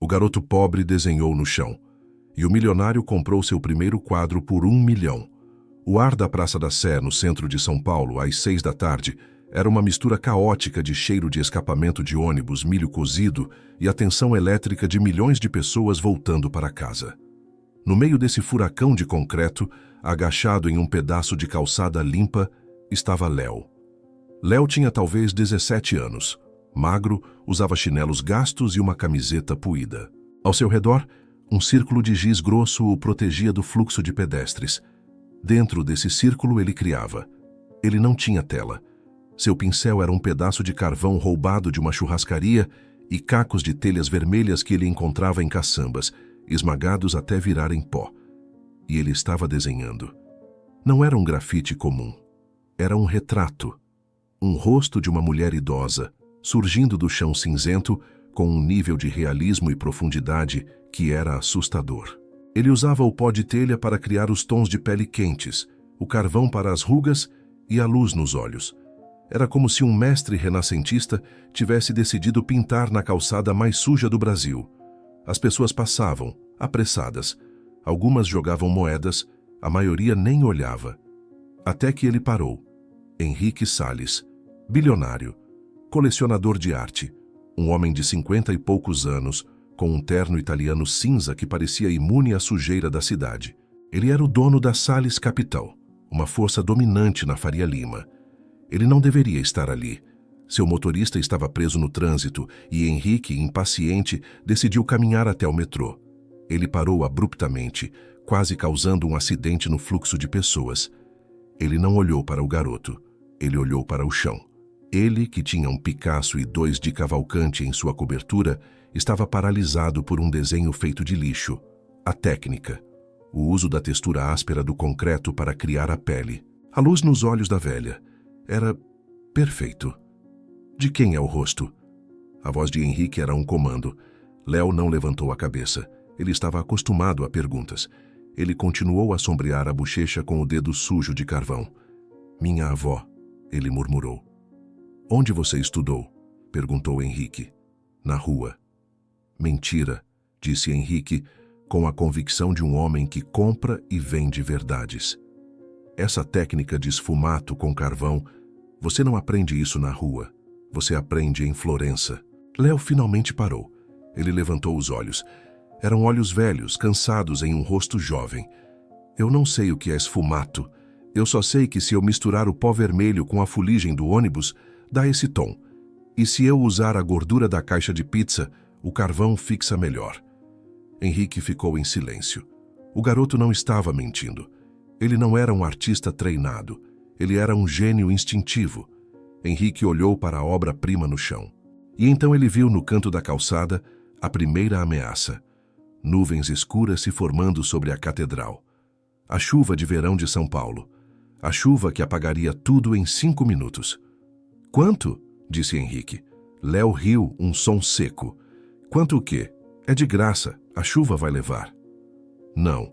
O garoto pobre desenhou no chão, e o milionário comprou seu primeiro quadro por 1 milhão. O ar da Praça da Sé, no centro de São Paulo, às 6 da tarde, era uma mistura caótica de cheiro de escapamento de ônibus, milho cozido e a tensão elétrica de milhões de pessoas voltando para casa. No meio desse furacão de concreto, agachado em um pedaço de calçada limpa, estava Léo. Léo tinha talvez 17 anos. Magro, usava chinelos gastos e uma camiseta puída. Ao seu redor, um círculo de giz grosso o protegia do fluxo de pedestres. Dentro desse círculo ele criava. Ele não tinha tela. Seu pincel era um pedaço de carvão roubado de uma churrascaria e cacos de telhas vermelhas que ele encontrava em caçambas, esmagados até virarem pó. E ele estava desenhando. Não era um grafite comum. Era um retrato. Um rosto de uma mulher idosa, surgindo do chão cinzento, com um nível de realismo e profundidade que era assustador. Ele usava o pó de telha para criar os tons de pele quentes, o carvão para as rugas e a luz nos olhos. Era como se um mestre renascentista tivesse decidido pintar na calçada mais suja do Brasil. As pessoas passavam, apressadas. Algumas jogavam moedas, a maioria nem olhava. Até que ele parou. Henrique Salles, bilionário, colecionador de arte, um homem de 50 e poucos anos, com um terno italiano cinza que parecia imune à sujeira da cidade. Ele era o dono da Salles Capital, uma força dominante na Faria Lima. Ele não deveria estar ali. Seu motorista estava preso no trânsito e Henrique, impaciente, decidiu caminhar até o metrô. Ele parou abruptamente, quase causando um acidente no fluxo de pessoas. Ele não olhou para o garoto. Ele olhou para o chão. Ele, que tinha um Picasso e 2 de Cavalcanti em sua cobertura, estava paralisado por um desenho feito de lixo. A técnica. O uso da textura áspera do concreto para criar a pele. A luz nos olhos da velha. Era perfeito. De quem é o rosto? A voz de Henrique era um comando. Léo não levantou a cabeça. Ele estava acostumado a perguntas. Ele continuou a sombrear a bochecha com o dedo sujo de carvão. Minha avó, ele murmurou. Onde você estudou? Perguntou Henrique. Na rua. Mentira, disse Henrique, com a convicção de um homem que compra e vende verdades. Essa técnica de esfumato com carvão, você não aprende isso na rua. Você aprende em Florença. Léo finalmente parou. Ele levantou os olhos. Eram olhos velhos, cansados em um rosto jovem. Eu não sei o que é esfumato. Eu só sei que se eu misturar o pó vermelho com a fuligem do ônibus, dá esse tom. E se eu usar a gordura da caixa de pizza, o carvão fixa melhor. Henrique ficou em silêncio. O garoto não estava mentindo. Ele não era um artista treinado. Ele era um gênio instintivo. Henrique olhou para a obra-prima no chão. E então ele viu no canto da calçada a primeira ameaça. Nuvens escuras se formando sobre a catedral. A chuva de verão de São Paulo. A chuva que apagaria tudo em 5 minutos. Quanto? Disse Henrique. Léo riu, um som seco. Quanto o quê? É de graça, a chuva vai levar. Não.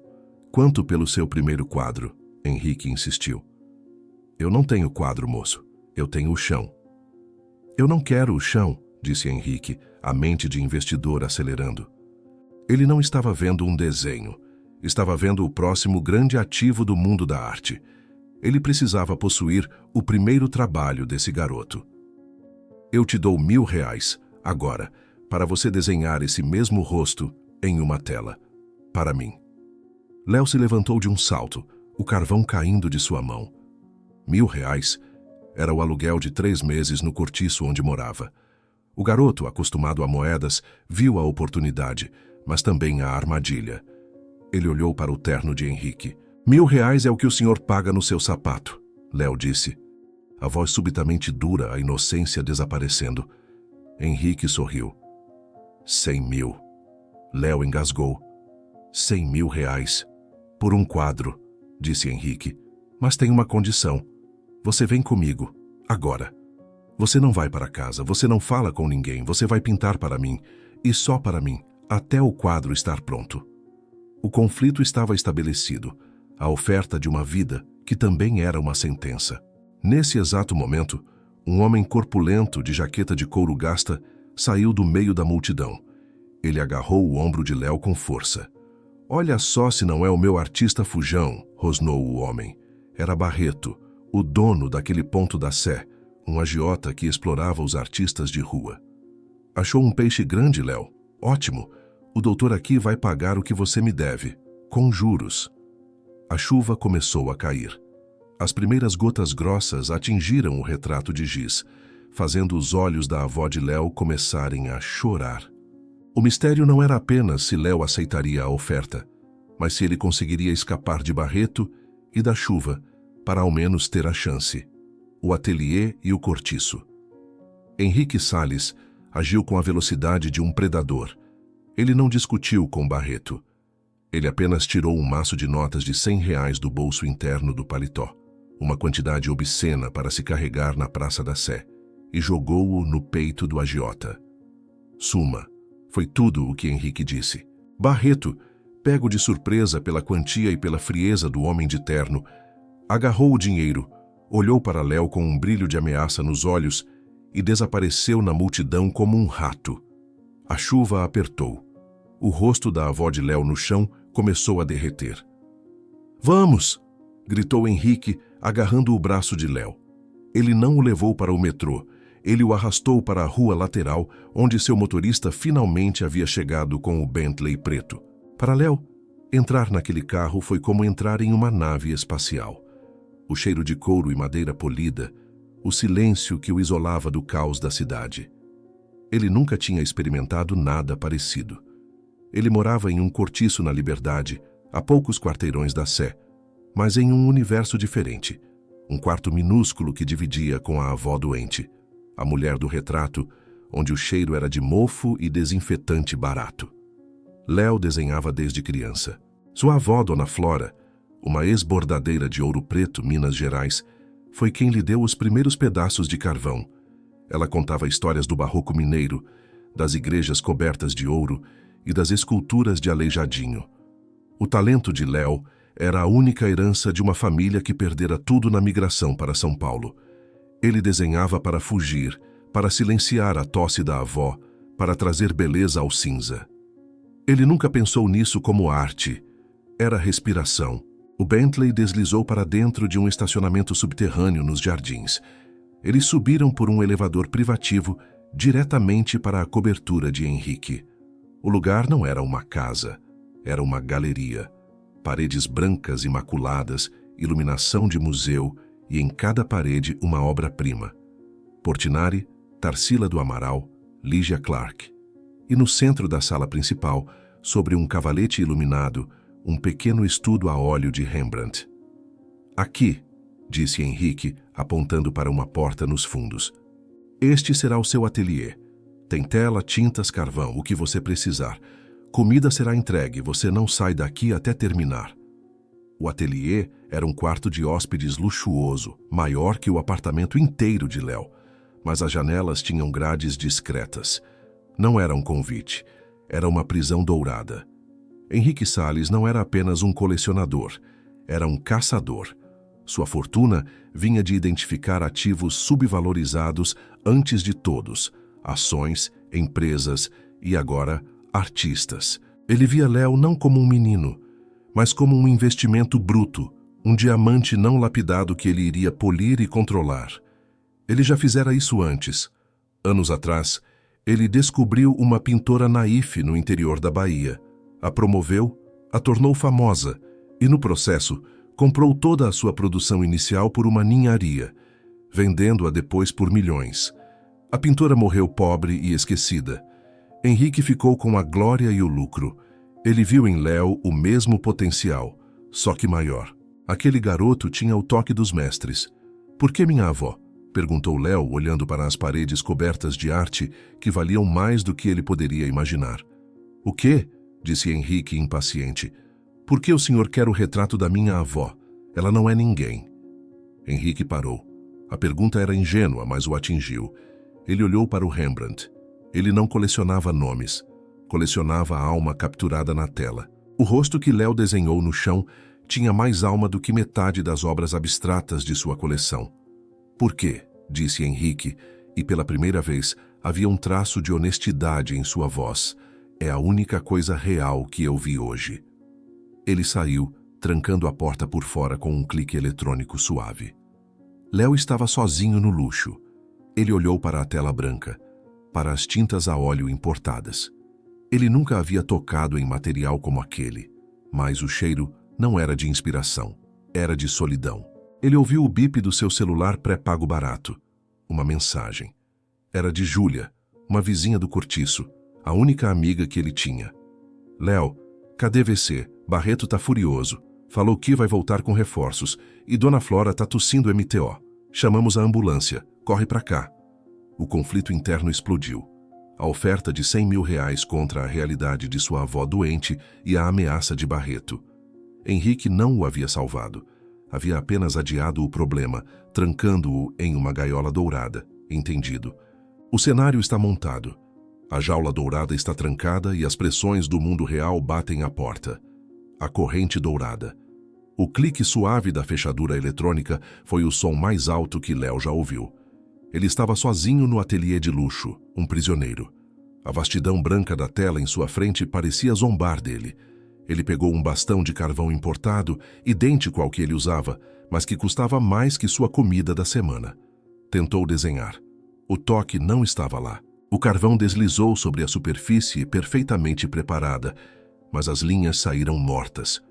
Quanto pelo seu primeiro quadro? Henrique insistiu. Eu não tenho quadro, moço. Eu tenho o chão. Eu não quero o chão, disse Henrique, a mente de investidor acelerando. Ele não estava vendo um desenho. Estava vendo o próximo grande ativo do mundo da arte. Ele precisava possuir o primeiro trabalho desse garoto. Eu te dou R$1.000, agora, para você desenhar esse mesmo rosto em uma tela. Para mim. Léo se levantou de um salto, o carvão caindo de sua mão. R$1.000 era o aluguel de 3 meses no cortiço onde morava. O garoto, acostumado a moedas, viu a oportunidade, mas também a armadilha. Ele olhou para o terno de Henrique. R$1.000 é o que o senhor paga no seu sapato, Léo disse. A voz subitamente dura, a inocência desaparecendo. Henrique sorriu. 100 mil. Léo engasgou. 100 mil reais. Por um quadro, disse Henrique. Mas tem uma condição. Você vem comigo, agora. Você não vai para casa, você não fala com ninguém, você vai pintar para mim, e só para mim, até o quadro estar pronto. O conflito estava estabelecido, a oferta de uma vida que também era uma sentença. Nesse exato momento, um homem corpulento de jaqueta de couro gasta saiu do meio da multidão. Ele agarrou o ombro de Léo com força. Olha só se não é o meu artista fujão, rosnou o homem. Era Barreto, o dono daquele ponto da Sé, um agiota que explorava os artistas de rua. Achou um peixe grande, Léo? Ótimo. O doutor aqui vai pagar o que você me deve, com juros. A chuva começou a cair. As primeiras gotas grossas atingiram o retrato de giz, fazendo os olhos da avó de Léo começarem a chorar. O mistério não era apenas se Léo aceitaria a oferta, mas se ele conseguiria escapar de Barreto e da chuva, para ao menos ter a chance. O ateliê e o cortiço. Henrique Salles agiu com a velocidade de um predador. Ele não discutiu com Barreto. Ele apenas tirou um maço de notas de R$100 do bolso interno do paletó, uma quantidade obscena para se carregar na Praça da Sé, e jogou-o no peito do agiota. Suma. Foi tudo o que Henrique disse. Barreto, pego de surpresa pela quantia e pela frieza do homem de terno, agarrou o dinheiro, olhou para Léo com um brilho de ameaça nos olhos e desapareceu na multidão como um rato. A chuva a apertou. O rosto da avó de Léo no chão começou a derreter. Vamos! Gritou Henrique, agarrando o braço de Léo. Ele não o levou para o metrô. Ele o arrastou para a rua lateral, onde seu motorista finalmente havia chegado com o Bentley preto. Para Léo, entrar naquele carro foi como entrar em uma nave espacial. O cheiro de couro e madeira polida, o silêncio que o isolava do caos da cidade. Ele nunca tinha experimentado nada parecido. Ele morava em um cortiço na Liberdade, a poucos quarteirões da Sé, mas em um universo diferente. Um quarto minúsculo que dividia com a avó doente, a mulher do retrato, onde o cheiro era de mofo e desinfetante barato. Léo desenhava desde criança. Sua avó, Dona Flora, uma ex-bordadeira de Ouro Preto, Minas Gerais, foi quem lhe deu os primeiros pedaços de carvão. Ela contava histórias do barroco mineiro, das igrejas cobertas de ouro e das esculturas de Aleijadinho. O talento de Léo era a única herança de uma família que perdera tudo na migração para São Paulo. Ele desenhava para fugir, para silenciar a tosse da avó, para trazer beleza ao cinza. Ele nunca pensou nisso como arte. Era respiração. O Bentley deslizou para dentro de um estacionamento subterrâneo nos jardins. Eles subiram por um elevador privativo diretamente para a cobertura de Henrique. O lugar não era uma casa, era uma galeria. Paredes brancas imaculadas, iluminação de museu e em cada parede uma obra-prima. Portinari, Tarsila do Amaral, Lígia Clark. E no centro da sala principal, sobre um cavalete iluminado, um pequeno estudo a óleo de Rembrandt. Aqui, disse Henrique, apontando para uma porta nos fundos. Este será o seu ateliê. Tem tela, tintas, carvão, o que você precisar. Comida será entregue, você não sai daqui até terminar. O ateliê era um quarto de hóspedes luxuoso, maior que o apartamento inteiro de Léo, mas as janelas tinham grades discretas. Não era um convite, era uma prisão dourada. Henrique Salles não era apenas um colecionador, era um caçador. Sua fortuna vinha de identificar ativos subvalorizados antes de todos, ações, empresas e agora artistas. Ele via Léo não como um menino, mas como um investimento bruto, um diamante não lapidado que ele iria polir e controlar. Ele já fizera isso antes. Anos atrás, ele descobriu uma pintora naífe no interior da Bahia, a promoveu, a tornou famosa e, no processo, comprou toda a sua produção inicial por uma ninharia, vendendo-a depois por milhões. A pintora morreu pobre e esquecida. Henrique ficou com a glória e o lucro. Ele viu em Léo o mesmo potencial, só que maior. Aquele garoto tinha o toque dos mestres. Por que minha avó? Perguntou Léo, olhando para as paredes cobertas de arte que valiam mais do que ele poderia imaginar. O quê? Disse Henrique impaciente. Por que o senhor quer o retrato da minha avó? Ela não é ninguém. Henrique parou. A pergunta era ingênua, mas o atingiu. Ele olhou para o Rembrandt. Ele não colecionava nomes. Colecionava a alma capturada na tela. O rosto que Léo desenhou no chão tinha mais alma do que metade das obras abstratas de sua coleção. Por quê? Disse Henrique, e pela primeira vez havia um traço de honestidade em sua voz. É a única coisa real que eu vi hoje. Ele saiu, trancando a porta por fora com um clique eletrônico suave. Léo estava sozinho no luxo. Ele olhou para a tela branca, para as tintas a óleo importadas. Ele nunca havia tocado em material como aquele, mas o cheiro não era de inspiração, era de solidão. Ele ouviu o bip do seu celular pré-pago barato. Uma mensagem. Era de Júlia, uma vizinha do cortiço, a única amiga que ele tinha. Léo, cadê VC? Barreto tá furioso. Falou que vai voltar com reforços e Dona Flora tá tossindo MTO. Chamamos a ambulância. Corre pra cá. O conflito interno explodiu. A oferta de R$100 mil contra a realidade de sua avó doente e a ameaça de Barreto. Henrique não o havia salvado. Havia apenas adiado o problema, trancando-o em uma gaiola dourada. Entendido. O cenário está montado. A jaula dourada está trancada e as pressões do mundo real batem à porta. A corrente dourada. O clique suave da fechadura eletrônica foi o som mais alto que Léo já ouviu. Ele estava sozinho no ateliê de luxo, um prisioneiro. A vastidão branca da tela em sua frente parecia zombar dele. Ele pegou um bastão de carvão importado, idêntico ao que ele usava, mas que custava mais que sua comida da semana. Tentou desenhar. O toque não estava lá. O carvão deslizou sobre a superfície perfeitamente preparada, mas as linhas saíram mortas.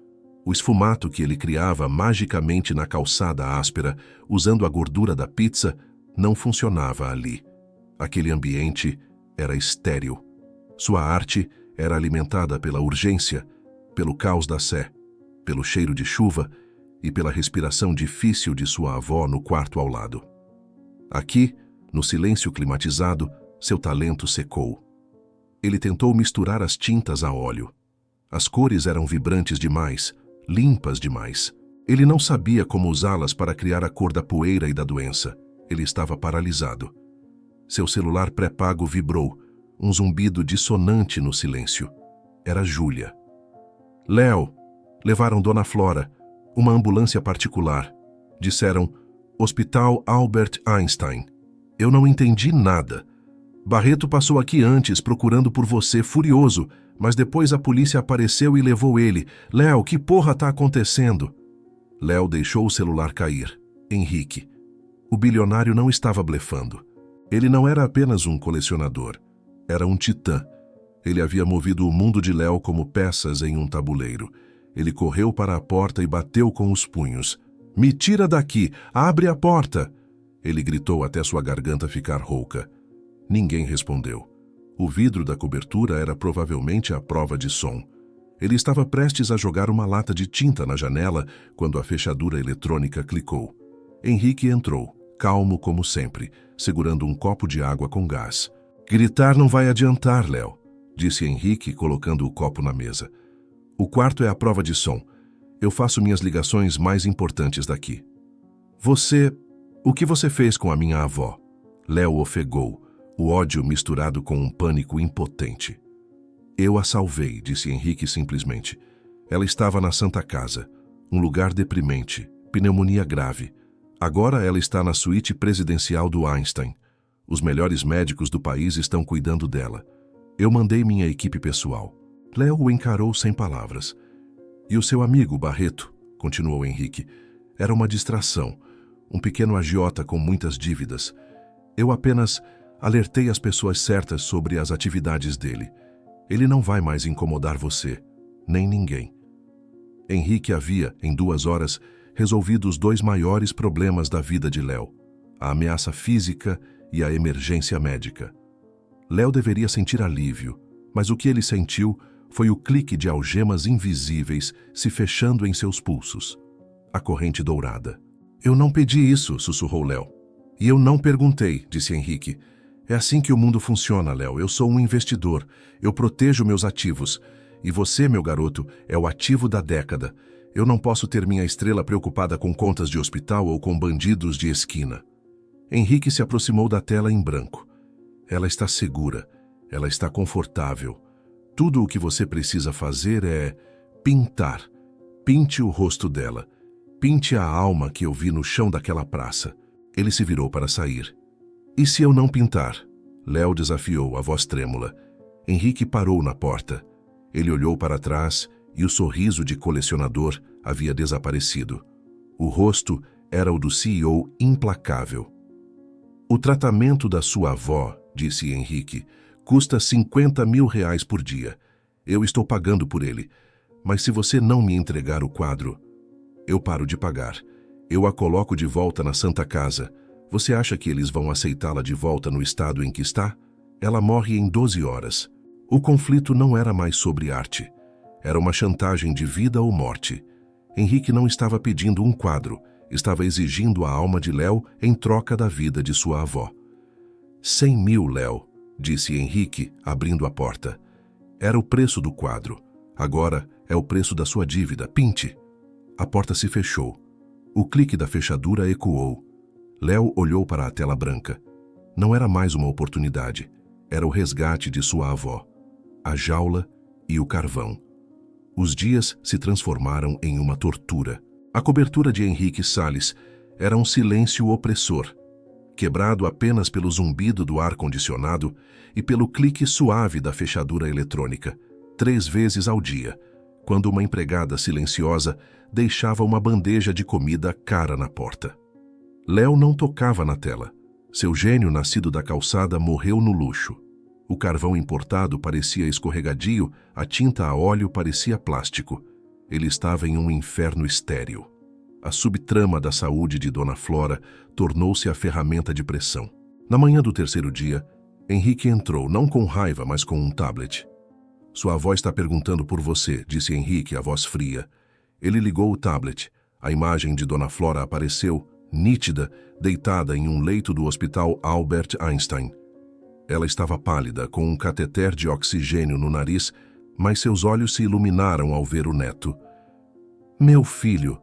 O esfumato que ele criava magicamente na calçada áspera, usando a gordura da pizza, não funcionava ali. Aquele ambiente era estéril. Sua arte era alimentada pela urgência, pelo caos da sé, pelo cheiro de chuva e pela respiração difícil de sua avó no quarto ao lado. Aqui, no silêncio climatizado, seu talento secou. Ele tentou misturar as tintas a óleo. As cores eram vibrantes demais, limpas demais. Ele não sabia como usá-las para criar a cor da poeira e da doença. Ele estava paralisado. Seu celular pré-pago vibrou, um zumbido dissonante no silêncio. Era Júlia. Léo, levaram Dona Flora, uma ambulância particular. Disseram, Hospital Albert Einstein. Eu não entendi nada. Barreto passou aqui antes procurando por você, furioso, mas depois a polícia apareceu e levou ele. Léo, que porra tá acontecendo? Léo deixou o celular cair. Henrique. O bilionário não estava blefando. Ele não era apenas um colecionador. Era um titã. Ele havia movido o mundo de Léo como peças em um tabuleiro. Ele correu para a porta e bateu com os punhos. Me tira daqui! Abre a porta! Ele gritou até sua garganta ficar rouca. Ninguém respondeu. O vidro da cobertura era provavelmente a prova de som. Ele estava prestes a jogar uma lata de tinta na janela quando a fechadura eletrônica clicou. Henrique entrou, calmo como sempre, segurando um copo de água com gás. Gritar não vai adiantar, Léo, disse Henrique, colocando o copo na mesa. O quarto é a prova de som. Eu faço minhas ligações mais importantes daqui. O que você fez com a minha avó? Léo ofegou, o ódio misturado com um pânico impotente. Eu a salvei, disse Henrique simplesmente. Ela estava na Santa Casa, um lugar deprimente, pneumonia grave. Agora ela está na suíte presidencial do Einstein. Os melhores médicos do país estão cuidando dela. Eu mandei minha equipe pessoal. Léo o encarou sem palavras. E o seu amigo, Barreto, continuou Henrique, era uma distração, um pequeno agiota com muitas dívidas. Eu apenas alertei as pessoas certas sobre as atividades dele. Ele não vai mais incomodar você, nem ninguém. Henrique havia, em 2 horas, resolvido os 2 maiores problemas da vida de Léo, a ameaça física e a emergência médica. Léo deveria sentir alívio, mas o que ele sentiu foi o clique de algemas invisíveis se fechando em seus pulsos. A corrente dourada. Eu não pedi isso, sussurrou Léo. E eu não perguntei, disse Henrique. É assim que o mundo funciona, Léo. Eu sou um investidor. Eu protejo meus ativos. E você, meu garoto, é o ativo da década. Eu não posso ter minha estrela preocupada com contas de hospital ou com bandidos de esquina. Henrique se aproximou da tela em branco. Ela está segura. Ela está confortável. Tudo o que você precisa fazer é pintar. Pinte o rosto dela. Pinte a alma que eu vi no chão daquela praça. Ele se virou para sair. E se eu não pintar? Léo desafiou, a voz trêmula. Henrique parou na porta. Ele olhou para trás e o sorriso de colecionador havia desaparecido. O rosto era o do CEO implacável. O tratamento da sua avó, disse Henrique, custa 50 mil reais por dia. Eu estou pagando por ele. Mas se você não me entregar o quadro, eu paro de pagar. Eu a coloco de volta na Santa Casa. Você acha que eles vão aceitá-la de volta no estado em que está? Ela morre em 12 horas. O conflito não era mais sobre arte. Era uma chantagem de vida ou morte. Henrique não estava pedindo um quadro, estava exigindo a alma de Léo em troca da vida de sua avó. 100 mil, Léo, disse Henrique, abrindo a porta. Era o preço do quadro. Agora é o preço da sua dívida. Pinte. A porta se fechou. O clique da fechadura ecoou. Léo olhou para a tela branca. Não era mais uma oportunidade. Era o resgate de sua avó. A jaula e o carvão. Os dias se transformaram em uma tortura. A cobertura de Henrique Salles era um silêncio opressor, quebrado apenas pelo zumbido do ar-condicionado e pelo clique suave da fechadura eletrônica, 3 vezes ao dia, quando uma empregada silenciosa deixava uma bandeja de comida cara na porta. Léo não tocava na tela. Seu gênio nascido da calçada morreu no luxo. O carvão importado parecia escorregadio, a tinta a óleo parecia plástico. Ele estava em um inferno estéril. A subtrama da saúde de Dona Flora tornou-se a ferramenta de pressão. Na manhã do 3º dia, Henrique entrou, não com raiva, mas com um tablet. Sua avó está perguntando por você, disse Henrique, a voz fria. Ele ligou o tablet. A imagem de Dona Flora apareceu, nítida, deitada em um leito do Hospital Albert Einstein. Ela estava pálida, com um cateter de oxigênio no nariz, mas seus olhos se iluminaram ao ver o neto. Meu filho,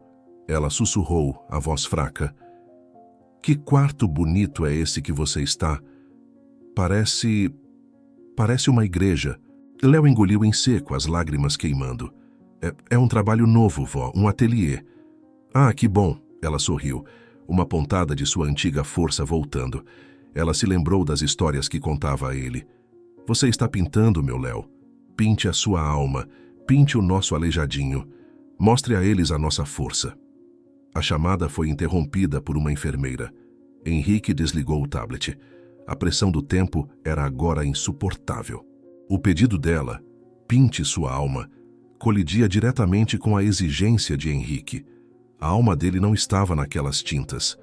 ela sussurrou, a voz fraca. Que quarto bonito é esse que você está? Parece uma igreja. Léo engoliu em seco, as lágrimas queimando. É um trabalho novo, vó, um ateliê. Ah, que bom, ela sorriu, uma pontada de sua antiga força voltando. Ela se lembrou das histórias que contava a ele. Você está pintando, meu Léo. Pinte a sua alma, pinte o nosso aleijadinho. Mostre a eles a nossa força. A chamada foi interrompida por uma enfermeira. Henrique desligou o tablet. A pressão do tempo era agora insuportável. O pedido dela, pinte sua alma, colidia diretamente com a exigência de Henrique. A alma dele não estava naquelas tintas.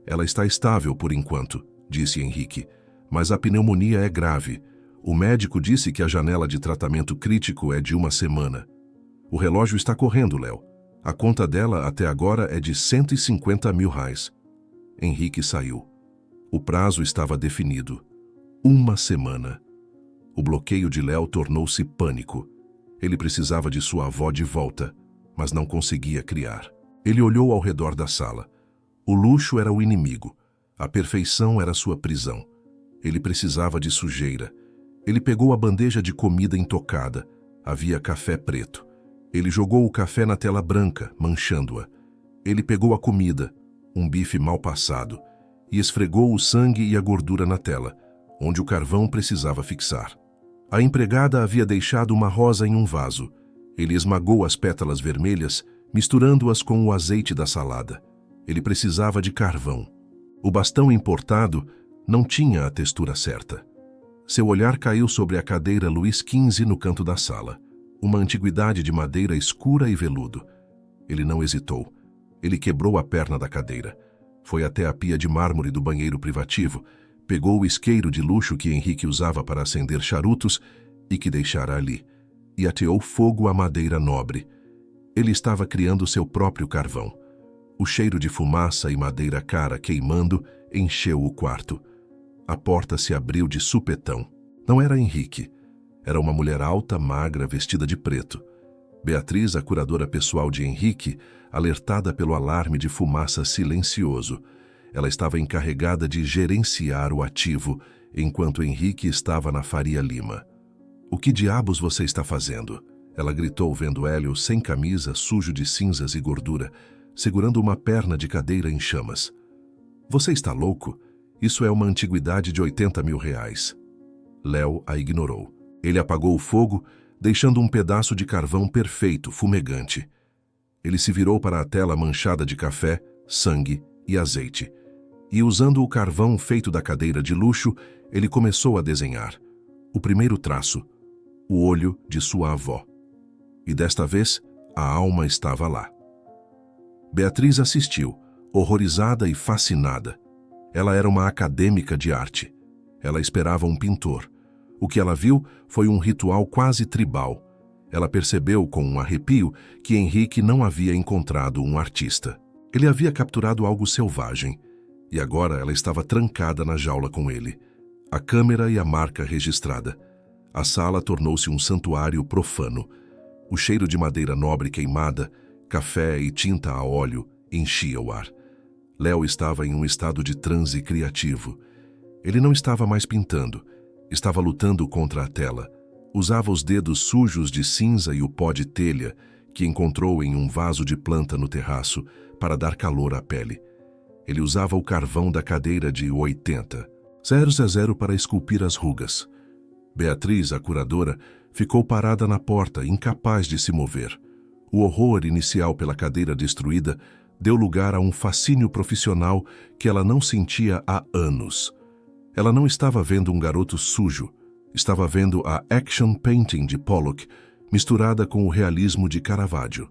Ela está estável por enquanto, disse Henrique, mas a pneumonia é grave. O médico disse que a janela de tratamento crítico é de 1 semana. O relógio está correndo, Léo. A conta dela até agora é de 150 mil reais. Henrique saiu. O prazo estava definido. 1 semana. O bloqueio de Léo tornou-se pânico. Ele precisava de sua avó de volta, mas não conseguia criar. Ele olhou ao redor da sala. O luxo era o inimigo. A perfeição era sua prisão. Ele precisava de sujeira. Ele pegou a bandeja de comida intocada. Havia café preto. Ele jogou o café na tela branca, manchando-a. Ele pegou a comida, um bife mal passado, e esfregou o sangue e a gordura na tela, onde o carvão precisava fixar. A empregada havia deixado uma rosa em um vaso. Ele esmagou as pétalas vermelhas, misturando-as com o azeite da salada. Ele precisava de carvão. O bastão importado não tinha a textura certa. Seu olhar caiu sobre a cadeira Luís XV no canto da sala, uma antiguidade de madeira escura e veludo. Ele não hesitou. Ele quebrou a perna da cadeira. Foi até a pia de mármore do banheiro privativo, pegou o isqueiro de luxo que Henrique usava para acender charutos e que deixara ali, e ateou fogo à madeira nobre. Ele estava criando seu próprio carvão. O cheiro de fumaça e madeira cara queimando encheu o quarto. A porta se abriu de supetão. Não era Henrique. Era uma mulher alta, magra, vestida de preto. Beatriz, a curadora pessoal de Henrique, alertada pelo alarme de fumaça silencioso. Ela estava encarregada de gerenciar o ativo, enquanto Henrique estava na Faria Lima. "O que diabos você está fazendo?" Ela gritou, vendo Hélio sem camisa, sujo de cinzas e gordura, segurando uma perna de cadeira em chamas. "Você está louco? Isso é uma antiguidade de 80 mil reais." Léo a ignorou. Ele apagou o fogo, deixando um pedaço de carvão perfeito, fumegante. Ele se virou para a tela manchada de café, sangue e azeite. E, usando o carvão feito da cadeira de luxo, ele começou a desenhar. O primeiro traço, o olho de sua avó. E desta vez, a alma estava lá. Beatriz assistiu, horrorizada e fascinada. Ela era uma acadêmica de arte. Ela esperava um pintor. O que ela viu foi um ritual quase tribal. Ela percebeu com um arrepio que Henrique não havia encontrado um artista. Ele havia capturado algo selvagem, e agora ela estava trancada na jaula com ele. A câmera e a marca registrada. A sala tornou-se um santuário profano. O cheiro de madeira nobre queimada, café e tinta a óleo enchia o ar. Léo estava em um estado de transe criativo. Ele não estava mais pintando, estava lutando contra a tela. Usava os dedos sujos de cinza e o pó de telha que encontrou em um vaso de planta no terraço para dar calor à pele. Ele usava o carvão da cadeira de 80, 000 para esculpir as rugas. Beatriz, a curadora, ficou parada na porta, incapaz de se mover. O horror inicial pela cadeira destruída deu lugar a um fascínio profissional que ela não sentia há anos. Ela não estava vendo um garoto sujo, estava vendo a action painting de Pollock misturada com o realismo de Caravaggio.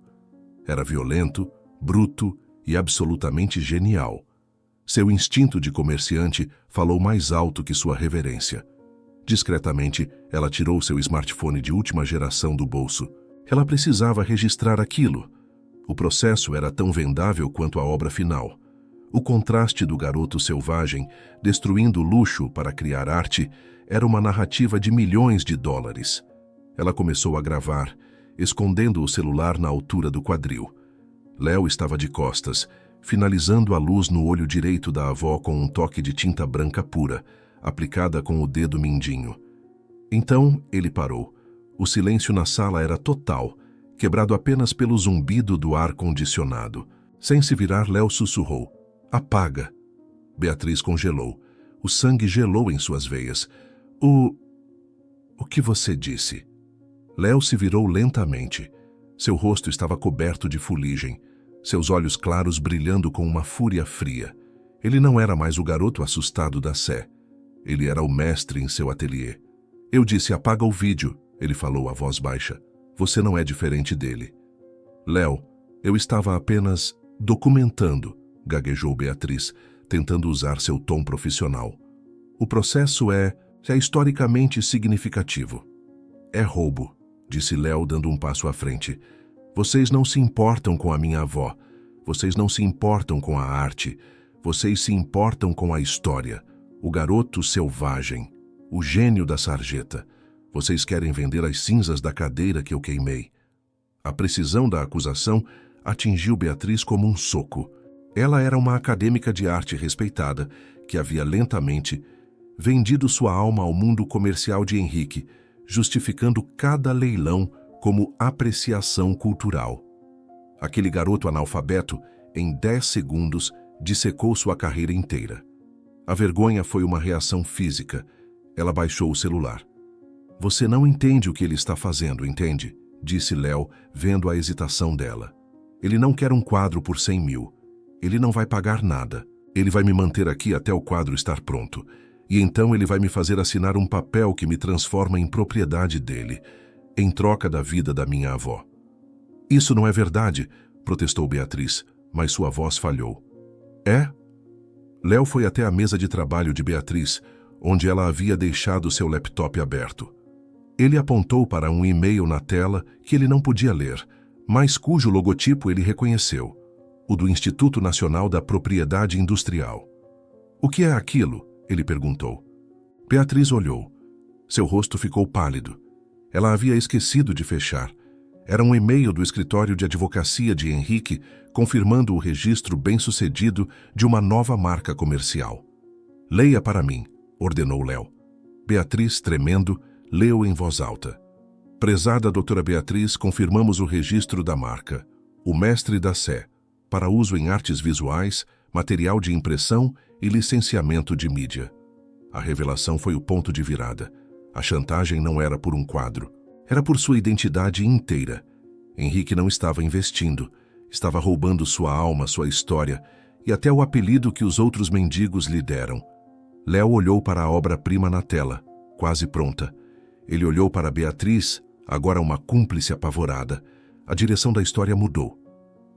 Era violento, bruto e absolutamente genial. Seu instinto de comerciante falou mais alto que sua reverência. Discretamente, ela tirou seu smartphone de última geração do bolso. Ela precisava registrar aquilo. O processo era tão vendável quanto a obra final. O contraste do garoto selvagem, destruindo luxo para criar arte, era uma narrativa de milhões de dólares. Ela começou a gravar, escondendo o celular na altura do quadril. Léo estava de costas, finalizando a luz no olho direito da avó com um toque de tinta branca pura, aplicada com o dedo mindinho. Então, ele parou. O silêncio na sala era total, quebrado apenas pelo zumbido do ar-condicionado. Sem se virar, Léo sussurrou: "Apaga." Beatriz congelou. O sangue gelou em suas veias. O que você disse?" Léo se virou lentamente. Seu rosto estava coberto de fuligem, seus olhos claros brilhando com uma fúria fria. Ele não era mais o garoto assustado da Sé. Ele era o mestre em seu ateliê. "Eu disse, apaga o vídeo", ele falou a voz baixa. "Você não é diferente dele." "Léo, eu estava apenas documentando", gaguejou Beatriz, tentando usar seu tom profissional. "O processo é historicamente significativo." "É roubo", disse Léo, dando um passo à frente. "Vocês não se importam com a minha avó. Vocês não se importam com a arte. Vocês se importam com a história. O garoto selvagem. O gênio da sarjeta. Vocês querem vender as cinzas da cadeira que eu queimei." A precisão da acusação atingiu Beatriz como um soco. Ela era uma acadêmica de arte respeitada, que havia lentamente vendido sua alma ao mundo comercial de Henrique, justificando cada leilão como apreciação cultural. Aquele garoto analfabeto, em 10 segundos, dissecou sua carreira inteira. A vergonha foi uma reação física. Ela baixou o celular. "Você não entende o que ele está fazendo, entende?", disse Léo, vendo a hesitação dela. "Ele não quer um quadro por 100 mil. Ele não vai pagar nada. Ele vai me manter aqui até o quadro estar pronto. E então ele vai me fazer assinar um papel que me transforma em propriedade dele, em troca da vida da minha avó." "Isso não é verdade", protestou Beatriz, mas sua voz falhou. "É?" Léo foi até a mesa de trabalho de Beatriz, onde ela havia deixado seu laptop aberto. Ele apontou para um e-mail na tela que ele não podia ler, mas cujo logotipo ele reconheceu, o do Instituto Nacional da Propriedade Industrial. "O que é aquilo?", ele perguntou. Beatriz olhou. Seu rosto ficou pálido. Ela havia esquecido de fechar. Era um e-mail do escritório de advocacia de Henrique confirmando o registro bem-sucedido de uma nova marca comercial. "Leia para mim", ordenou Léo. Beatriz, tremendo, leu em voz alta. "Prezada doutora Beatriz, confirmamos o registro da marca, o Mestre da Sé, para uso em artes visuais, material de impressão e licenciamento de mídia." A revelação foi o ponto de virada. A chantagem não era por um quadro. Era por sua identidade inteira. Henrique não estava investindo. Estava roubando sua alma, sua história e até o apelido que os outros mendigos lhe deram. Léo olhou para a obra-prima na tela, quase pronta. Ele olhou para Beatriz, agora uma cúmplice apavorada. A direção da história mudou.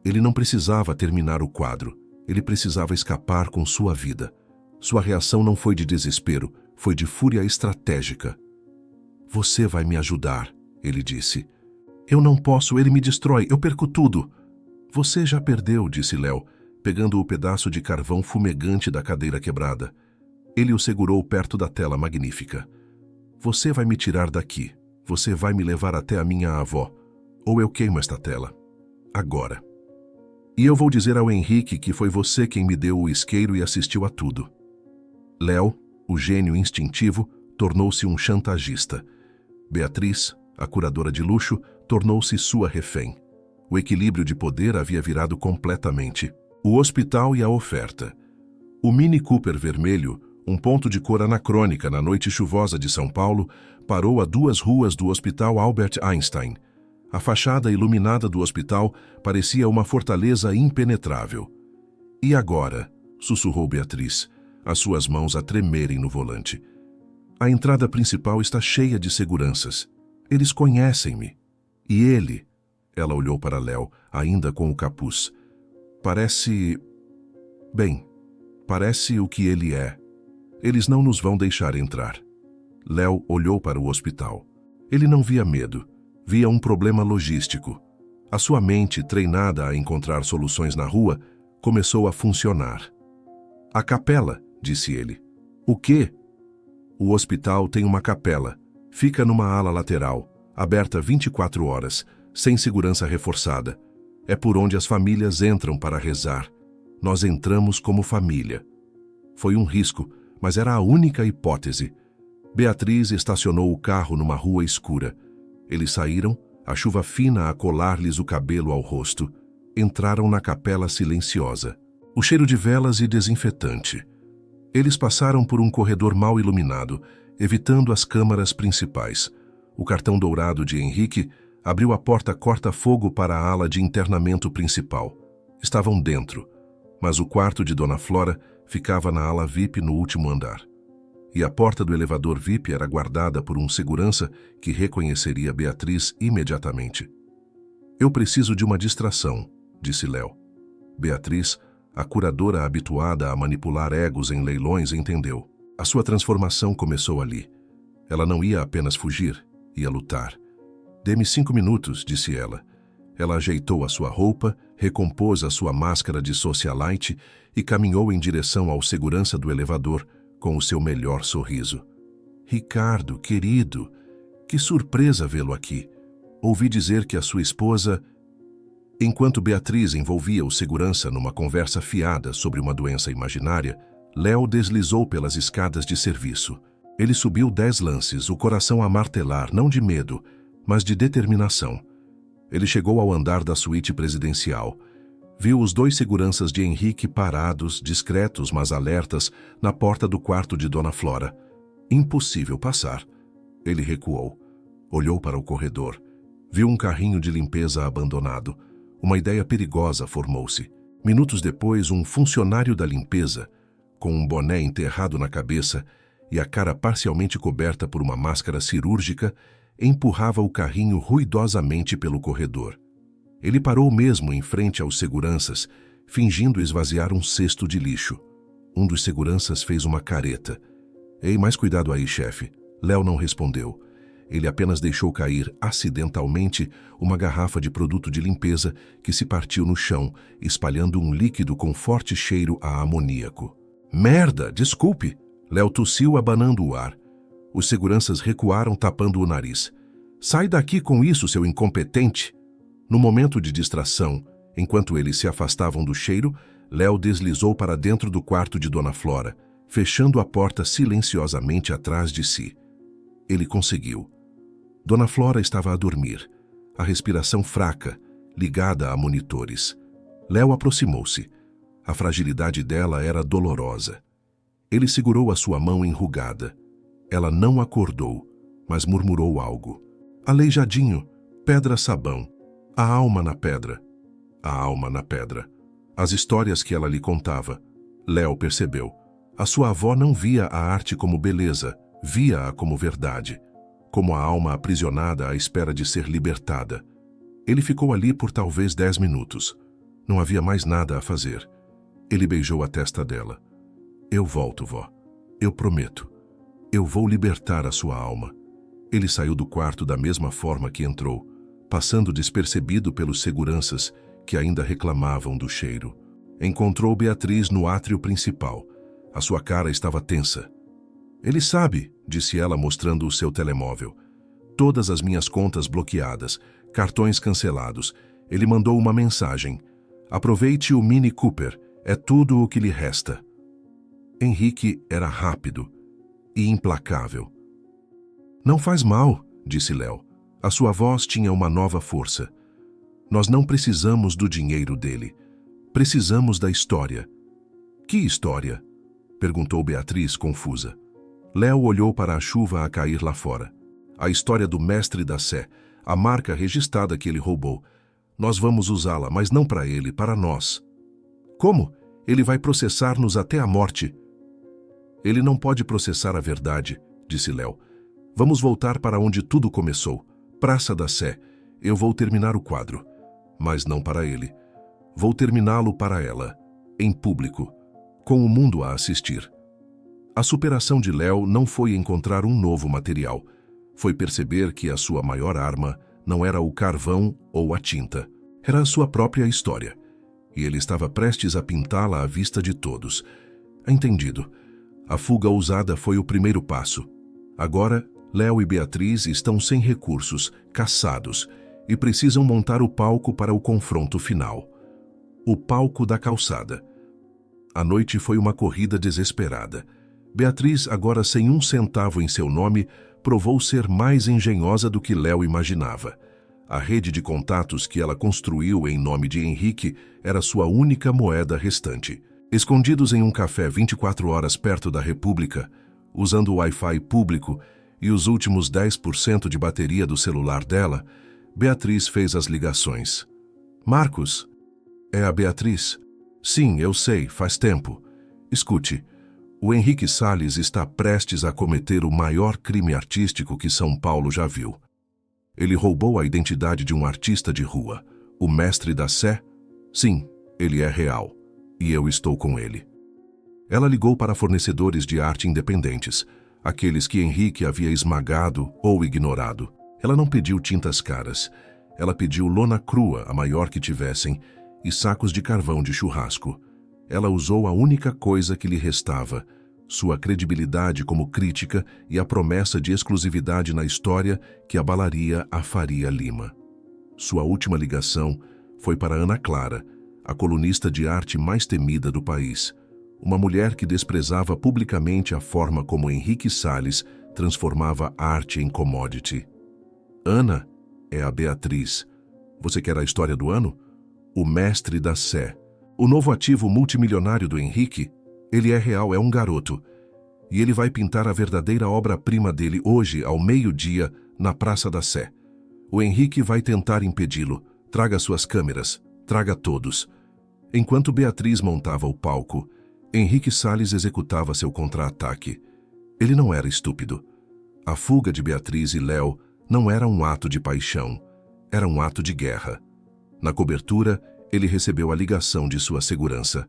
Ele não precisava terminar o quadro. Ele precisava escapar com sua vida. Sua reação não foi de desespero, foi de fúria estratégica. Você vai me ajudar, ele disse. Eu não posso, ele me destrói, eu perco tudo. Você já perdeu, disse Léo, pegando o pedaço de carvão fumegante da cadeira quebrada. Ele o segurou perto da tela magnífica. Você vai me tirar daqui. Você vai me levar até a minha avó. Ou eu queimo esta tela. Agora. E eu vou dizer ao Henrique que foi você quem me deu o isqueiro e assistiu a tudo. Léo, o gênio instintivo, tornou-se um chantagista. Beatriz, a curadora de luxo, tornou-se sua refém. O equilíbrio de poder havia virado completamente. O hospital e a oferta. O Mini Cooper vermelho, um ponto de cor anacrônica na noite chuvosa de São Paulo, parou a 2 ruas do Hospital Albert Einstein. A fachada iluminada do hospital parecia uma fortaleza impenetrável. E agora? Sussurrou Beatriz, as suas mãos a tremerem no volante. A entrada principal está cheia de seguranças. Eles conhecem-me. E ele? Ela olhou para Léo, ainda com o capuz. Parece... Bem, parece o que ele é. Eles não nos vão deixar entrar. Léo olhou para o hospital. Ele não via medo. Via um problema logístico. A sua mente, treinada a encontrar soluções na rua, começou a funcionar. A capela, disse ele. O quê? O hospital tem uma capela. Fica numa ala lateral, aberta 24 horas, sem segurança reforçada. É por onde as famílias entram para rezar. Nós entramos como família. Foi um risco, mas era a única hipótese. Beatriz estacionou o carro numa rua escura. Eles saíram, a chuva fina a colar-lhes o cabelo ao rosto. Entraram na capela silenciosa. O cheiro de velas e desinfetante. Eles passaram por um corredor mal iluminado, evitando as câmaras principais. O cartão dourado de Henrique abriu a porta corta-fogo para a ala de internamento principal. Estavam dentro, mas o quarto de Dona Flora ficava na ala VIP no último andar. E a porta do elevador VIP era guardada por um segurança que reconheceria Beatriz imediatamente. Eu preciso de uma distração, disse Léo. Beatriz, a curadora habituada a manipular egos em leilões, entendeu. A sua transformação começou ali. Ela não ia apenas fugir, ia lutar. Dê-me 5 minutos, disse ela. Ela ajeitou a sua roupa, recompôs a sua máscara de socialite e caminhou em direção ao segurança do elevador com o seu melhor sorriso. Ricardo, querido, que surpresa vê-lo aqui. Ouvi dizer que a sua esposa... Enquanto Beatriz envolvia o segurança numa conversa fiada sobre uma doença imaginária, Léo deslizou pelas escadas de serviço. Ele subiu 10 lances, o coração a martelar, não de medo, mas de determinação. Ele chegou ao andar da suíte presidencial. Viu os 2 seguranças de Henrique parados, discretos mas alertas, na porta do quarto de Dona Flora. Impossível passar. Ele recuou. Olhou para o corredor. Viu um carrinho de limpeza abandonado. Uma ideia perigosa formou-se. Minutos depois, um funcionário da limpeza, com um boné enterrado na cabeça e a cara parcialmente coberta por uma máscara cirúrgica, empurrava o carrinho ruidosamente pelo corredor. Ele parou mesmo em frente aos seguranças, fingindo esvaziar um cesto de lixo. Um dos seguranças fez uma careta. Ei, mais cuidado aí, chefe. Léo não respondeu. Ele apenas deixou cair, acidentalmente, uma garrafa de produto de limpeza que se partiu no chão, espalhando um líquido com forte cheiro a amoníaco. Merda, desculpe! Léo tossiu, abanando o ar. Os seguranças recuaram, tapando o nariz. Sai daqui com isso, seu incompetente! No momento de distração, enquanto eles se afastavam do cheiro, Léo deslizou para dentro do quarto de Dona Flora, fechando a porta silenciosamente atrás de si. Ele conseguiu. Dona Flora estava a dormir, a respiração fraca, ligada a monitores. Léo aproximou-se. A fragilidade dela era dolorosa. Ele segurou a sua mão enrugada. Ela não acordou, mas murmurou algo. Aleijadinho, pedra-sabão, a alma na pedra. A alma na pedra. As histórias que ela lhe contava. Léo percebeu. A sua avó não via a arte como beleza, via-a como verdade, como a alma aprisionada à espera de ser libertada. Ele ficou ali por talvez 10 minutos. Não havia mais nada a fazer. Ele beijou a testa dela. Eu volto, vó. Eu prometo. Eu vou libertar a sua alma. Ele saiu do quarto da mesma forma que entrou, passando despercebido pelos seguranças que ainda reclamavam do cheiro. Encontrou Beatriz no átrio principal. A sua cara estava tensa. Ele sabe, disse ela mostrando o seu telemóvel. Todas as minhas contas bloqueadas, cartões cancelados. Ele mandou uma mensagem. Aproveite o Mini Cooper, é tudo o que lhe resta. Henrique era rápido e implacável. Não faz mal, disse Léo. A sua voz tinha uma nova força. Nós não precisamos do dinheiro dele. Precisamos da história. Que história? Perguntou Beatriz, confusa. Léo olhou para a chuva a cair lá fora. A história do mestre da Sé, a marca registrada que ele roubou. Nós vamos usá-la, mas não para ele, para nós. Como? Ele vai processar-nos até a morte. Ele não pode processar a verdade, disse Léo. Vamos voltar para onde tudo começou. Praça da Sé. Eu vou terminar o quadro. Mas não para ele. Vou terminá-lo para ela, em público, com o mundo a assistir. A superação de Léo não foi encontrar um novo material. Foi perceber que a sua maior arma não era o carvão ou a tinta. Era a sua própria história. E ele estava prestes a pintá-la à vista de todos. Entendido. A fuga ousada foi o primeiro passo. Agora, Léo e Beatriz estão sem recursos, caçados, e precisam montar o palco para o confronto final. O palco da calçada. A noite foi uma corrida desesperada. Beatriz, agora sem um centavo em seu nome, provou ser mais engenhosa do que Léo imaginava. A rede de contatos que ela construiu em nome de Henrique era sua única moeda restante. Escondidos em um café 24 horas perto da República, usando o Wi-Fi público e os últimos 10% de bateria do celular dela, Beatriz fez as ligações. Marcos? É a Beatriz? Sim, eu sei, faz tempo. Escute, o Henrique Salles está prestes a cometer o maior crime artístico que São Paulo já viu. Ele roubou a identidade de um artista de rua, o mestre da Sé? Sim, ele é real, e eu estou com ele. Ela ligou para fornecedores de arte independentes, aqueles que Henrique havia esmagado ou ignorado. Ela não pediu tintas caras, ela pediu lona crua, a maior que tivessem, e sacos de carvão de churrasco. Ela usou a única coisa que lhe restava, sua credibilidade como crítica e a promessa de exclusividade na história que abalaria a Faria Lima. Sua última ligação foi para Ana Clara, a colunista de arte mais temida do país, uma mulher que desprezava publicamente a forma como Henrique Salles transformava arte em commodity. Ana é a Beatriz. Você quer a história do ano? O mestre da Sé. O novo ativo multimilionário do Henrique, ele é real, é um garoto. E ele vai pintar a verdadeira obra-prima dele hoje, ao meio-dia, na Praça da Sé. O Henrique vai tentar impedi-lo. Traga suas câmeras, traga todos. Enquanto Beatriz montava o palco, Henrique Salles executava seu contra-ataque. Ele não era estúpido. A fuga de Beatriz e Léo não era um ato de paixão, era um ato de guerra. Na cobertura, ele recebeu a ligação de sua segurança.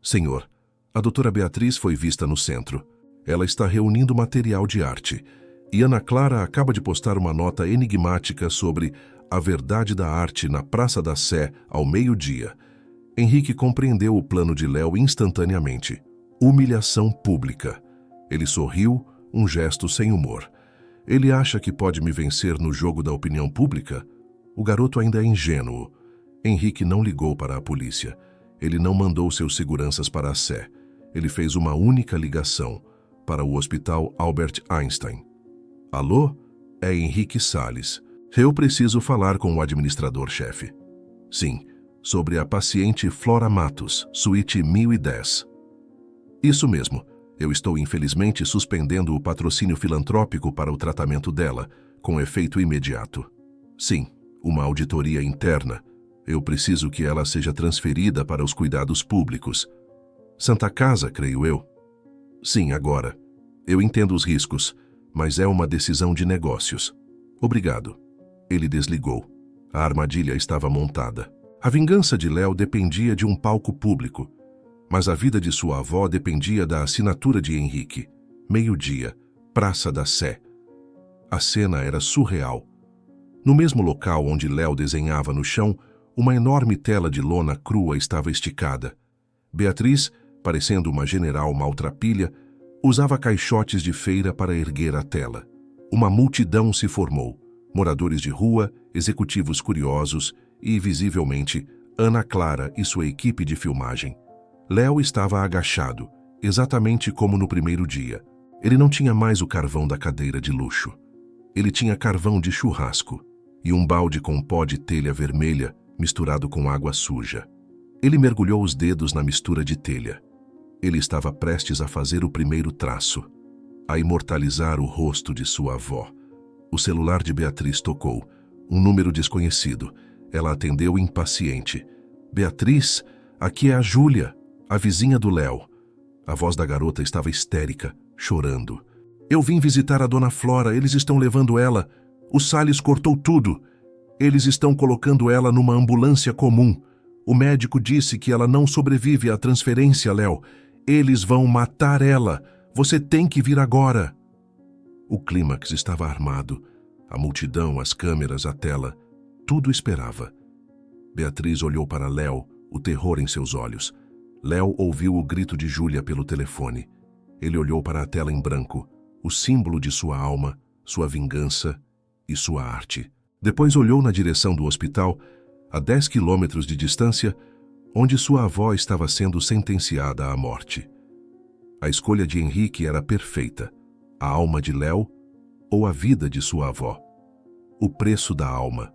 Senhor, a doutora Beatriz foi vista no centro. Ela está reunindo material de arte. E Ana Clara acaba de postar uma nota enigmática sobre a verdade da arte na Praça da Sé ao meio-dia. Henrique compreendeu o plano de Léo instantaneamente. Humilhação pública. Ele sorriu, um gesto sem humor. Ele acha que pode me vencer no jogo da opinião pública? O garoto ainda é ingênuo. Henrique não ligou para a polícia. Ele não mandou seus seguranças para a Sé. Ele fez uma única ligação para o Hospital Albert Einstein. Alô? É Henrique Salles. Eu preciso falar com o administrador-chefe. Sim, sobre a paciente Flora Matos, suíte 1010. Isso mesmo. Eu estou infelizmente suspendendo o patrocínio filantrópico para o tratamento dela, com efeito imediato. Sim, uma auditoria interna. Eu preciso que ela seja transferida para os cuidados públicos. Santa Casa, creio eu. Sim, agora. Eu entendo os riscos, mas é uma decisão de negócios. Obrigado. Ele desligou. A armadilha estava montada. A vingança de Léo dependia de um palco público, mas a vida de sua avó dependia da assinatura de Henrique. Meio-dia, Praça da Sé. A cena era surreal. No mesmo local onde Léo desenhava no chão, uma enorme tela de lona crua estava esticada. Beatriz, parecendo uma general maltrapilha, usava caixotes de feira para erguer a tela. Uma multidão se formou. Moradores de rua, executivos curiosos e, visivelmente, Ana Clara e sua equipe de filmagem. Léo estava agachado, exatamente como no primeiro dia. Ele não tinha mais o carvão da cadeira de luxo. Ele tinha carvão de churrasco e um balde com pó de telha vermelha misturado com água suja. Ele mergulhou os dedos na mistura de telha. Ele estava prestes a fazer o primeiro traço, a imortalizar o rosto de sua avó. O celular de Beatriz tocou. Um número desconhecido. Ela atendeu impaciente. Beatriz, aqui é a Júlia, a vizinha do Léo. A voz da garota estava histérica, chorando. Eu vim visitar a dona Flora, eles estão levando ela. O Salles cortou tudo. Eles estão colocando ela numa ambulância comum. O médico disse que ela não sobrevive à transferência, Léo. Eles vão matar ela. Você tem que vir agora. O clímax estava armado. A multidão, as câmeras, a tela. Tudo esperava. Beatriz olhou para Léo, o terror em seus olhos. Léo ouviu o grito de Júlia pelo telefone. Ele olhou para a tela em branco, o símbolo de sua alma, sua vingança e sua arte. Depois olhou na direção do hospital, a 10 quilômetros de distância, onde sua avó estava sendo sentenciada à morte. A escolha de Henrique era perfeita. A alma de Léo ou a vida de sua avó. O preço da alma.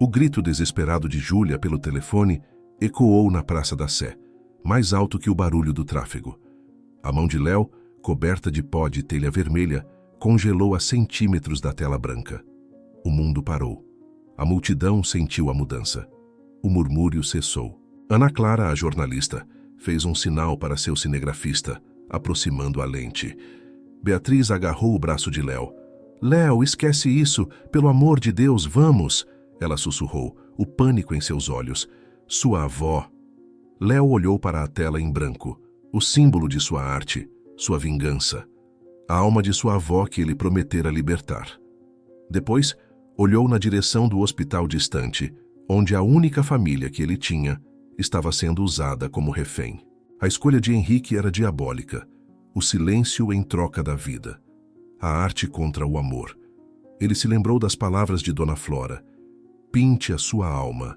O grito desesperado de Júlia pelo telefone ecoou na Praça da Sé, mais alto que o barulho do tráfego. A mão de Léo, coberta de pó de telha vermelha, congelou a centímetros da tela branca. O mundo parou. A multidão sentiu a mudança. O murmúrio cessou. Ana Clara, a jornalista, fez um sinal para seu cinegrafista, aproximando a lente. Beatriz agarrou o braço de Léo. Léo, esquece isso. Pelo amor de Deus, vamos! Ela sussurrou, o pânico em seus olhos. Sua avó. Léo olhou para a tela em branco, o símbolo de sua arte, sua vingança. A alma de sua avó que ele prometera libertar. Depois, olhou na direção do hospital distante, onde a única família que ele tinha estava sendo usada como refém. A escolha de Henrique era diabólica. O silêncio em troca da vida. A arte contra o amor. Ele se lembrou das palavras de Dona Flora. Pinte a sua alma.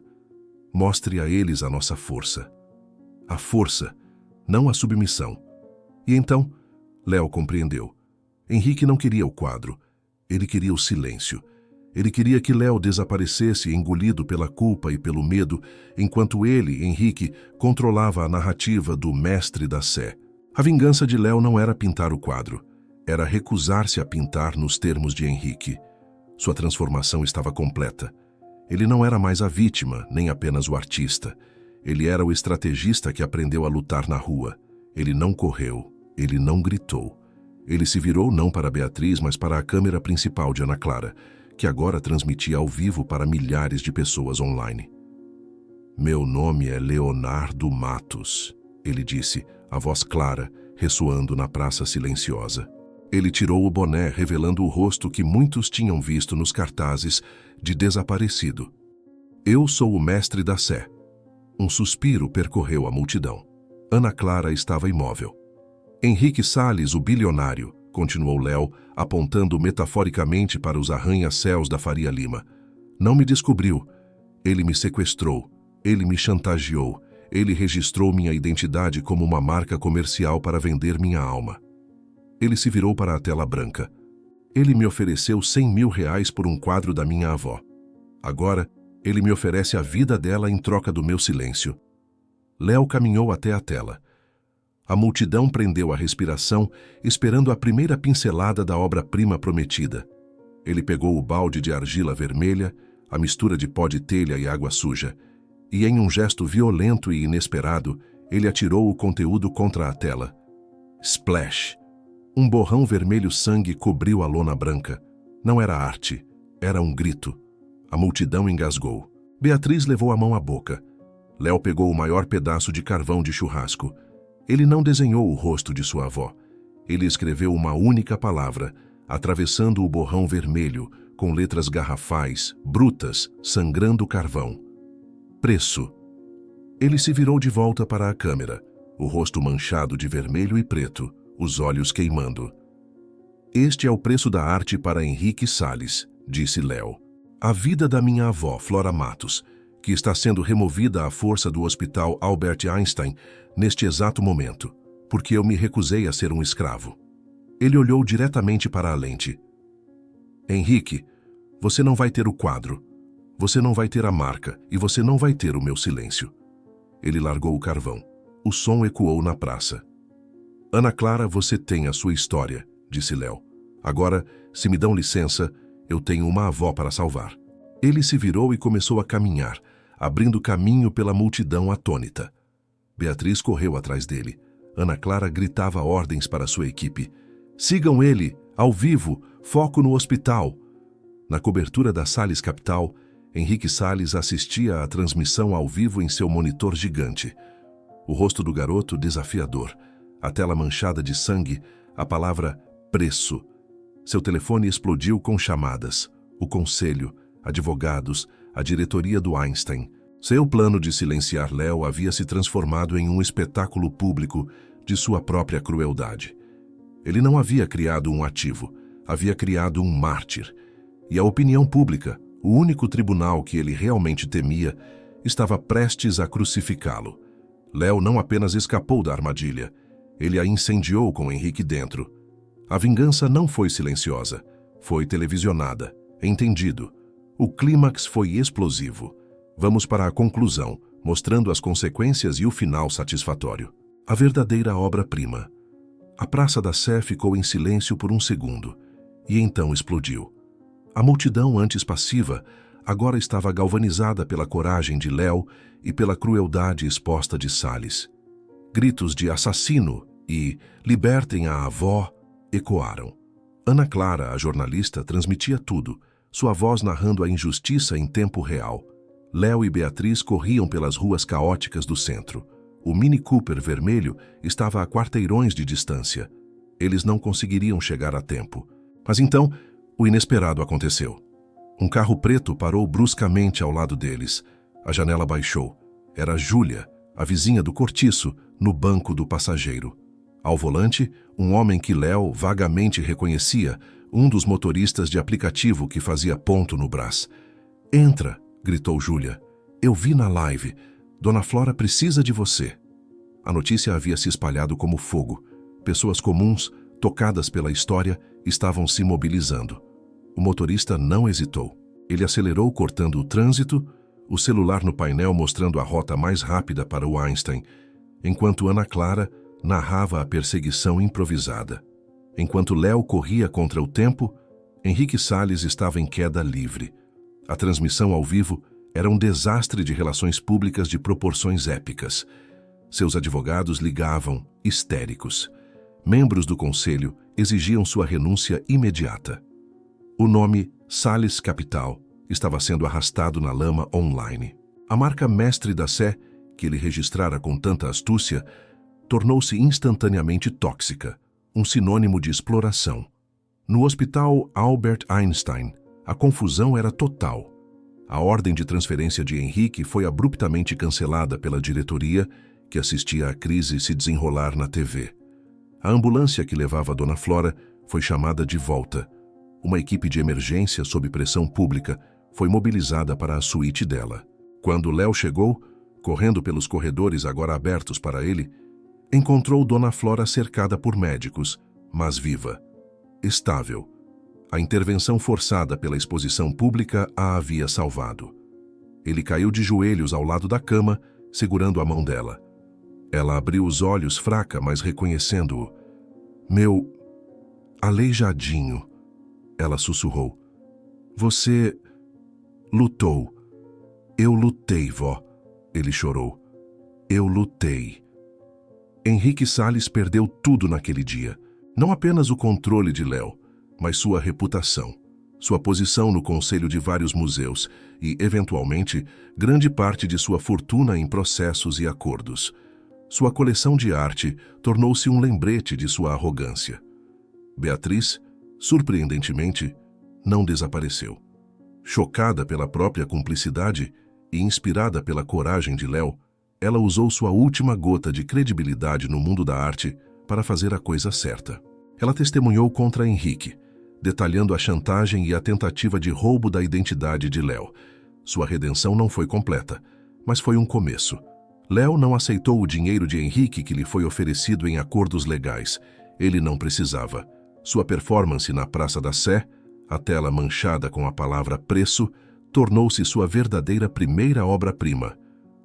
Mostre a eles a nossa força. A força, não a submissão. E então, Léo compreendeu. Henrique não queria o quadro. Ele queria o silêncio. Ele queria que Léo desaparecesse engolido pela culpa e pelo medo, enquanto ele, Henrique, controlava a narrativa do mestre da Sé. A vingança de Léo não era pintar o quadro. Era recusar-se a pintar nos termos de Henrique. Sua transformação estava completa. Ele não era mais a vítima, nem apenas o artista. Ele era o estrategista que aprendeu a lutar na rua. Ele não correu. Ele não gritou. Ele se virou não para Beatriz, mas para a câmera principal de Ana Clara, que agora transmitia ao vivo para milhares de pessoas online. Meu nome é Leonardo Matos, ele disse, a voz clara, ressoando na praça silenciosa. Ele tirou o boné, revelando o rosto que muitos tinham visto nos cartazes de desaparecido. Eu sou o mestre da Sé. Um suspiro percorreu a multidão. Ana Clara estava imóvel. Henrique Salles, o bilionário, continuou Léo, apontando metaforicamente para os arranha-céus da Faria Lima. Não me descobriu. Ele me sequestrou. Ele me chantageou. Ele registrou minha identidade como uma marca comercial para vender minha alma. Ele se virou para a tela branca. Ele me ofereceu R$100.000 por um quadro da minha avó. Agora, ele me oferece a vida dela em troca do meu silêncio. Léo caminhou até a tela. A multidão prendeu a respiração, esperando a primeira pincelada da obra-prima prometida. Ele pegou o balde de argila vermelha, a mistura de pó de telha e água suja, e em um gesto violento e inesperado, ele atirou o conteúdo contra a tela. Splash! Um borrão vermelho sangue cobriu a lona branca. Não era arte, era um grito. A multidão engasgou. Beatriz levou a mão à boca. Léo pegou o maior pedaço de carvão de churrasco. Ele não desenhou o rosto de sua avó. Ele escreveu uma única palavra, atravessando o borrão vermelho, com letras garrafais, brutas, sangrando carvão. Preço. Ele se virou de volta para a câmera, o rosto manchado de vermelho e preto, os olhos queimando. Este é o preço da arte para Henrique Salles, disse Léo. A vida da minha avó, Flora Matos, que está sendo removida à força do Hospital Albert Einstein neste exato momento, porque eu me recusei a ser um escravo. Ele olhou diretamente para a lente. Henrique, você não vai ter o quadro, você não vai ter a marca e você não vai ter o meu silêncio. Ele largou o carvão. O som ecoou na praça. Ana Clara, você tem a sua história, disse Léo. Agora, se me dão licença, eu tenho uma avó para salvar. Ele se virou e começou a caminhar, abrindo caminho pela multidão atônita. Beatriz correu atrás dele. Ana Clara gritava ordens para sua equipe. Sigam ele, ao vivo, foco no hospital. Na cobertura da Salles Capital, Henrique Salles assistia à transmissão ao vivo em seu monitor gigante. O rosto do garoto desafiador, a tela manchada de sangue, a palavra preço. Seu telefone explodiu com chamadas. O conselho, advogados, a diretoria do Einstein. Seu plano de silenciar Léo havia se transformado em um espetáculo público de sua própria crueldade. Ele não havia criado um ativo, havia criado um mártir. E a opinião pública, o único tribunal que ele realmente temia, estava prestes a crucificá-lo. Léo não apenas escapou da armadilha, ele a incendiou com Henrique dentro. A vingança não foi silenciosa, foi televisionada, entendido. O clímax foi explosivo. Vamos para a conclusão, mostrando as consequências e o final satisfatório. A verdadeira obra-prima. A Praça da Sé ficou em silêncio por um segundo, e então explodiu. A multidão antes passiva agora estava galvanizada pela coragem de Léo e pela crueldade exposta de Salles. Gritos de assassino e libertem a avó ecoaram. Ana Clara, a jornalista, transmitia tudo, sua voz narrando a injustiça em tempo real. Léo e Beatriz corriam pelas ruas caóticas do centro. O Mini Cooper vermelho estava a quarteirões de distância. Eles não conseguiriam chegar a tempo. Mas então, o inesperado aconteceu. Um carro preto parou bruscamente ao lado deles. A janela baixou. Era Júlia, a vizinha do cortiço, no banco do passageiro. Ao volante, um homem que Léo vagamente reconhecia, um dos motoristas de aplicativo que fazia ponto no Brás. Entra, gritou Júlia. Eu vi na live. Dona Flora precisa de você. A notícia havia se espalhado como fogo. Pessoas comuns, tocadas pela história, estavam se mobilizando. O motorista não hesitou. Ele acelerou cortando o trânsito, o celular no painel mostrando a rota mais rápida para o Einstein, enquanto Ana Clara narrava a perseguição improvisada. Enquanto Léo corria contra o tempo, Henrique Salles estava em queda livre. A transmissão ao vivo era um desastre de relações públicas de proporções épicas. Seus advogados ligavam, histéricos. Membros do conselho exigiam sua renúncia imediata. O nome Salles Capital estava sendo arrastado na lama online. A marca mestre da Sé, que ele registrara com tanta astúcia, tornou-se instantaneamente tóxica, um sinônimo de exploração. No Hospital Albert Einstein, a confusão era total. A ordem de transferência de Henrique foi abruptamente cancelada pela diretoria, que assistia à crise se desenrolar na TV. A ambulância que levava a Dona Flora foi chamada de volta. Uma equipe de emergência sob pressão pública foi mobilizada para a suíte dela. Quando Léo chegou, correndo pelos corredores agora abertos para ele, encontrou Dona Flora cercada por médicos, mas viva, estável. A intervenção forçada pela exposição pública a havia salvado. Ele caiu de joelhos ao lado da cama, segurando a mão dela. Ela abriu os olhos fraca, mas reconhecendo-o. Meu aleijadinho, ela sussurrou. Você lutou. Eu lutei, vó. Ele chorou. Eu lutei. Henrique Salles perdeu tudo naquele dia. Não apenas o controle de Léo, mas sua reputação, sua posição no conselho de vários museus e, eventualmente, grande parte de sua fortuna em processos e acordos. Sua coleção de arte tornou-se um lembrete de sua arrogância. Beatriz, surpreendentemente, não desapareceu. Chocada pela própria cumplicidade e inspirada pela coragem de Léo, ela usou sua última gota de credibilidade no mundo da arte para fazer a coisa certa. Ela testemunhou contra Henrique, detalhando a chantagem e a tentativa de roubo da identidade de Léo. Sua redenção não foi completa, mas foi um começo. Léo não aceitou o dinheiro de Henrique que lhe foi oferecido em acordos legais. Ele não precisava. Sua performance na Praça da Sé, a tela manchada com a palavra preço, tornou-se sua verdadeira primeira obra-prima.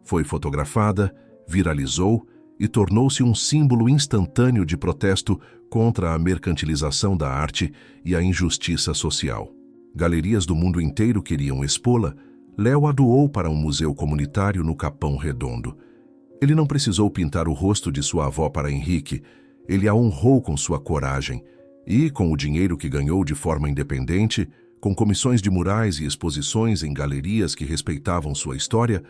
Foi fotografada, viralizou e tornou-se um símbolo instantâneo de protesto contra a mercantilização da arte e a injustiça social. Galerias do mundo inteiro queriam expô-la. Léo a doou para um museu comunitário no Capão Redondo. Ele não precisou pintar o rosto de sua avó para Henrique. Ele a honrou com sua coragem e, com o dinheiro que ganhou de forma independente, com comissões de murais e exposições em galerias que respeitavam sua história,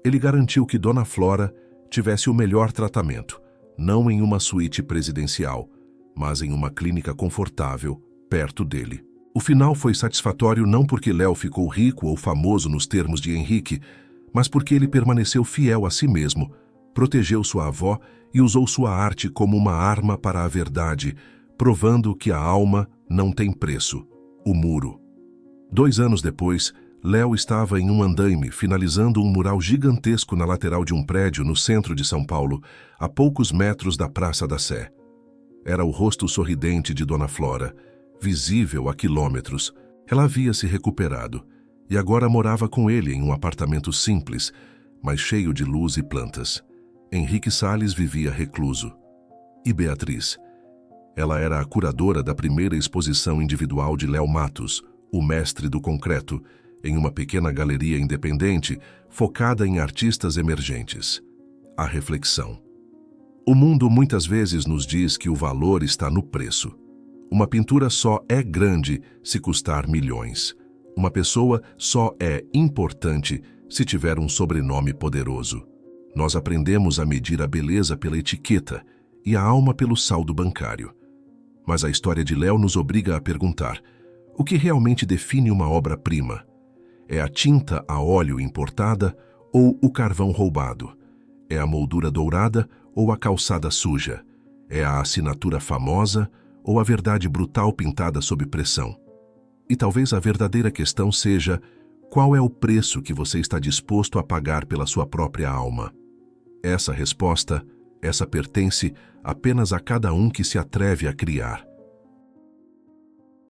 ele garantiu que Dona Flora tivesse o melhor tratamento, não em uma suíte presidencial, mas em uma clínica confortável, perto dele. O final foi satisfatório não porque Léo ficou rico ou famoso nos termos de Henrique, mas porque ele permaneceu fiel a si mesmo, protegeu sua avó e usou sua arte como uma arma para a verdade, provando que a alma não tem preço, o muro. 2 anos depois, Léo estava em um andaime finalizando um mural gigantesco na lateral de um prédio no centro de São Paulo, a poucos metros da Praça da Sé. Era o rosto sorridente de Dona Flora, visível a quilômetros. Ela havia se recuperado e agora morava com ele em um apartamento simples, mas cheio de luz e plantas. Henrique Salles vivia recluso. E Beatriz? Ela era a curadora da primeira exposição individual de Léo Matos, o mestre do concreto, em uma pequena galeria independente focada em artistas emergentes. A reflexão. O mundo muitas vezes nos diz que o valor está no preço. Uma pintura só é grande se custar milhões. Uma pessoa só é importante se tiver um sobrenome poderoso. Nós aprendemos a medir a beleza pela etiqueta e a alma pelo saldo bancário. Mas a história de Léo nos obriga a perguntar: o que realmente define uma obra-prima? É a tinta a óleo importada ou o carvão roubado? É a moldura dourada ou a calçada suja? É a assinatura famosa ou a verdade brutal pintada sob pressão? E talvez a verdadeira questão seja: qual é o preço que você está disposto a pagar pela sua própria alma? Essa resposta, essa pertence apenas a cada um que se atreve a criar.